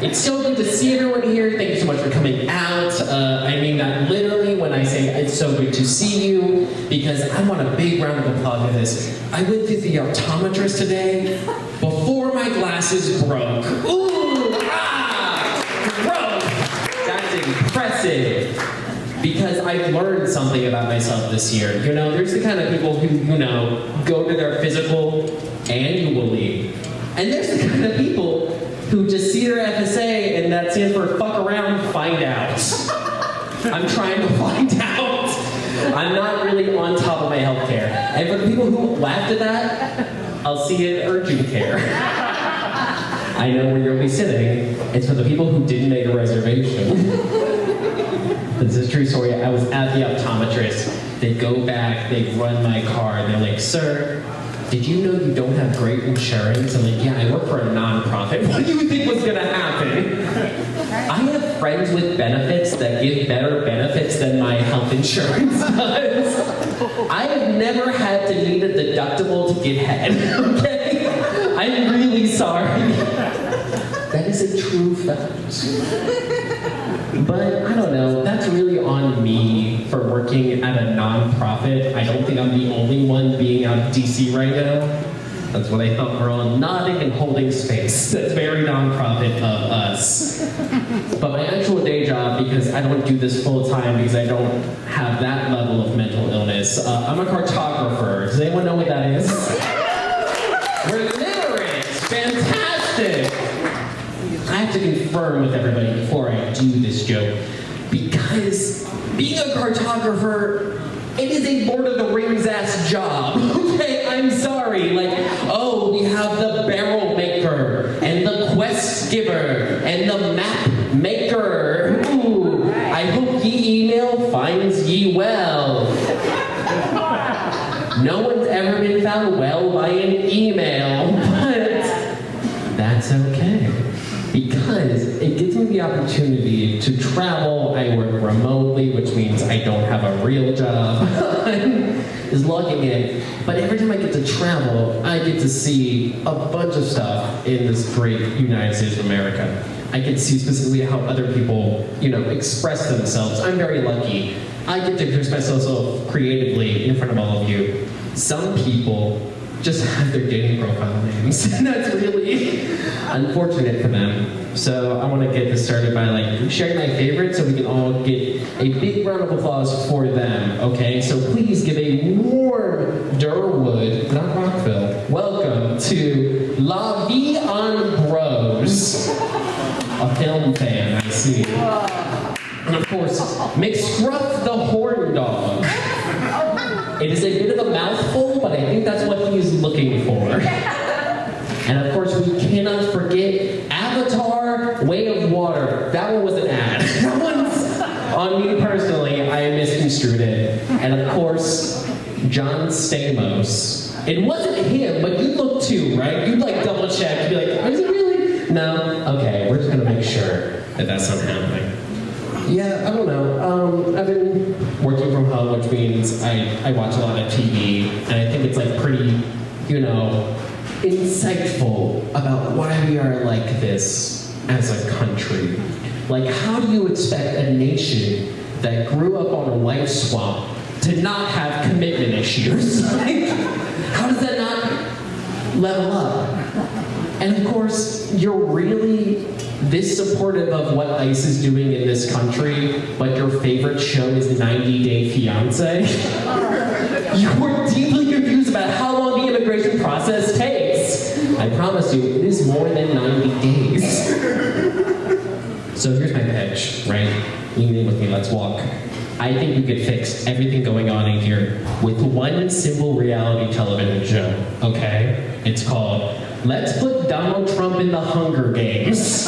It's so good to see everyone here. Thank you so much for coming out. I mean that literally when I say it's so good to see you, because I want a big round of applause for this. I went to the optometrist today before my glasses broke. Ooh, broke. That's impressive. Because I've learned something about myself this year. You know, there's the kind of people who, you know, go to their physical annually. And there's the kind of people who just see their FSA and that stands for fuck around, find out. I'm trying to find out. I'm not really on top of my health care. And for the people who laughed at that, I'll see you at urgent care. I know where you'll be sitting. It's for the people who didn't make a reservation. This is a true story. I was at the optometrist. They go back, they run my car, and they're like, "Sir, did you know you don't have great insurance?" I'm like, "Yeah, I work for a non-profit." What do you think was gonna happen? I have friends with benefits that give better benefits than my health insurance does. I have never had to need a deductible to get head, okay? I'm really sorry. That is a true fact. But I don't know, that's really on me for working at a non-profit. I don't think I'm the only one being out of DC right now. That's what I thought. We're all nodding and holding space. That's very non-profit of us. But my actual day job, because I don't do this full time because I don't have that level of mental illness, I'm a cartographer. Does anyone know what that is? We're literate. Fantastic. I have to confirm with everybody before I do this joke, because being a cartographer, it is a Lord of the Rings ass job. Okay, I'm sorry. Like, oh, we have the barrel maker and the quest giver and the map maker. Ooh, I hope ye email finds ye well. No one's ever been found well by an email, but that's okay. Because it gives me the opportunity to travel. I work remotely, which means I don't have a real job. Is logging in. But every time I get to travel, I get to see a bunch of stuff in this great United States of America. I get to see specifically how other people, you know, express themselves. I'm very lucky. I get to express myself creatively in front of all of you. Some people just have their dating profile names. And that's really unfortunate for them. So I want to get this started by like sharing my favorites so we can all get a big round of applause for them, okay? So please give a warm Durwood, not Rockville, welcome to La Vie en Bros, a film fan, I see. And of course, McScruff the Horn Dog. It is a bit of a mouthful, but I think that's what he's looking for. And of course, we cannot forget Avatar Way of Water. That one was an ad. That one's on me personally. I misconstrued it. And of course, John Stamos. It wasn't him, but you look too, right? You'd like double check. You'd be like, is it really? No? Okay, we're just gonna make sure that that's not happening. Yeah, I don't know. I've been working from home, which means I watch a lot of TV, and I think it's like pretty, you know, insightful about why we are like this as a country. Like, how do you expect a nation that grew up on a life swamp to not have commitment issues? Like, how does that not level up? And of course, you're really this supportive of what ICE is doing in this country, but your favorite show is 90 Day Fiancé? You're deeply confused about how long the immigration process takes. I promise you, it is more than 90 days. So here's my pitch, right? Lean in with me, let's walk. I think we could fix everything going on in here with one simple reality television show, okay? It's called Let's Put Donald Trump in the Hunger Games.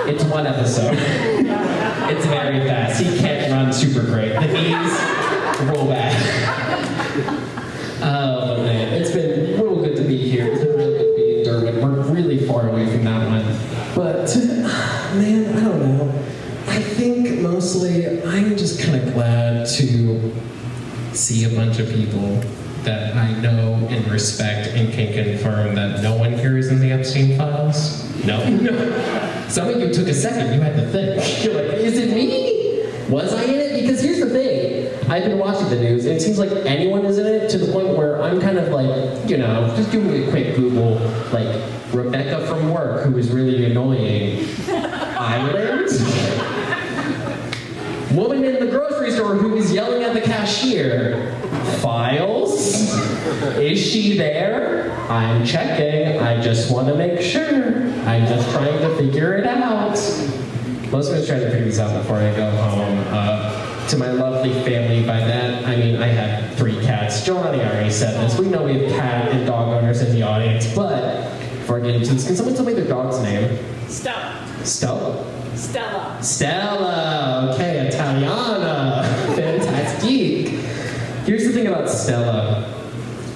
It's one episode. It's very fast. He can't run super great. The knees roll back. Oh man, it's been real good to be here. It's been real good to be in Durban. We're really far away from that one. But man, I don't know. I think mostly I'm just kind of glad to see a bunch of people that I know and respect and can confirm that no one here is in the Epstein files. No. Some of you took a second, you had to think. You're like, is it me? Was I in it? Because here's the thing. I've been watching the news, and it seems like anyone is in it to the point where I'm kind of like, just doing a quick Google, like, Rebecca from work, who is really annoying. Island? Woman in the grocery store who is yelling at the cashier. Files? Is she there? I'm checking. I just want to make sure. I'm just trying to figure it out. Most of us try to figure this out before I go home. To my lovely family, by that, I mean I have 3 cats. Johnny already said this. We know we have cat and dog owners in the audience, but before I get into this, can someone tell me their dog's name? Stella. Stella? Stella! Okay, Italiana. Fantastic. Here's the thing about Stella.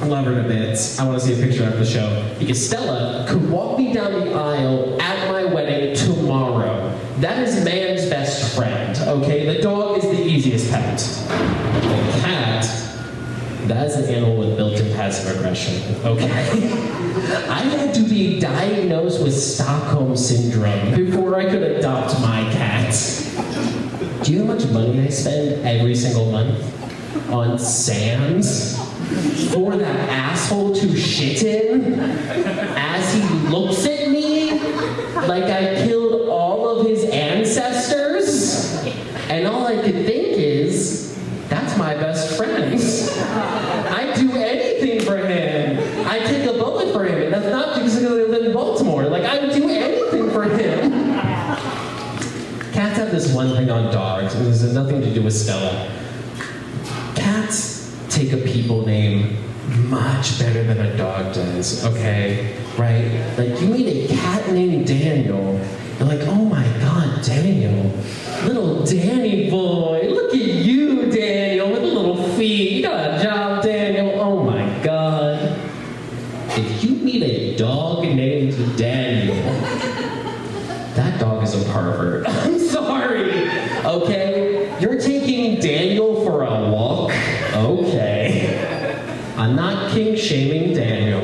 I love her to bits. I want to see a picture of the show. Because Stella could walk me down the aisle at my wedding tomorrow. That is man's best friend, okay? The dog is the easiest pet. The cat, that is an animal with built-in passive aggression, okay? I had to be diagnosed with Stockholm Syndrome before I could adopt my cat. Do you know how much money I spend every single month on sands for that asshole to shit in as he looks at me like I killed all of his ancestors? And all I could think is, that's my best friend. I'd do anything for him. I'd take a bullet for him. And that's not because I live in Baltimore. Like, I would do anything for him. Cats have this one thing on dogs, and this has nothing to do with Stella. Cats take a people name much better than a dog does, okay? Right? Like, you meet a cat named Daniel, you're like, oh my God, Daniel. Little Danny boy. Look at you, Daniel, with the little feet. You got a job, Daniel. Oh my God. If you meet a dog named Daniel, that dog is a pervert. I'm sorry, okay? You're taking Daniel for a walk? Okay. I'm not kink shaming Daniel,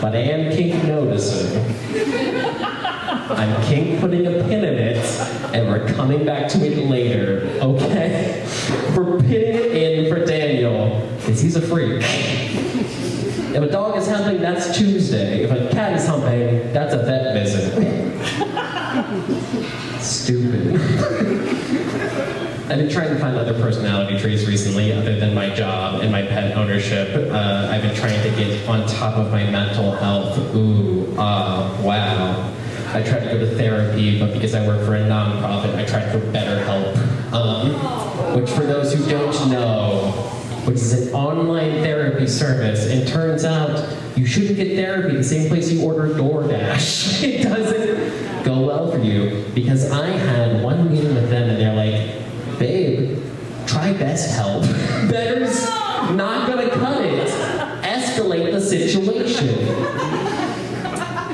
but I am kink noticing. I'm kink putting a pin in it, and we're coming back to it later, okay? We're pinning it in for Daniel, because he's a freak. If a dog is humping, that's Tuesday. If a cat is humping, that's a vet visit. Stupid. I've been trying to find other personality traits recently other than my job and my pet ownership. I've been trying to get on top of my mental health. Wow. I tried to go to therapy, but because I work for a nonprofit, I tried for BetterHelp, which for those who don't know, which is an online therapy service, and turns out you shouldn't get therapy the same place you order DoorDash. It doesn't go well for you, because I had one meeting with them and they're like, babe, try BestHelp. Better's not gonna cut it. Escalate the situation.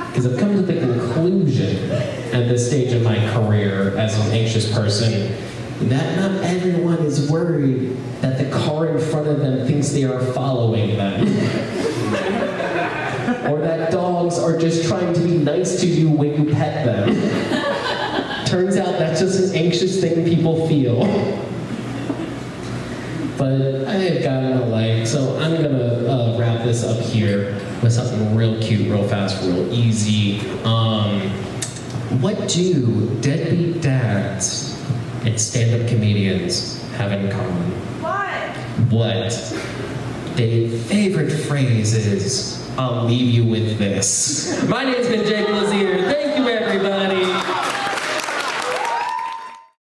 Because I've come to the conclusion at this stage of my career as an anxious person that not everyone is worried that the car in front of them thinks they are following them. Or that dogs are just trying to be nice to you when you pet them. Turns out that's just an anxious thing people feel. But I have gotten a light, so I'm gonna wrap this up here with something real cute, real fast, real easy. What do deadbeat dads and stand-up comedians have in common? What? Their favorite phrase is, I'll leave you with this. My name's been Jake.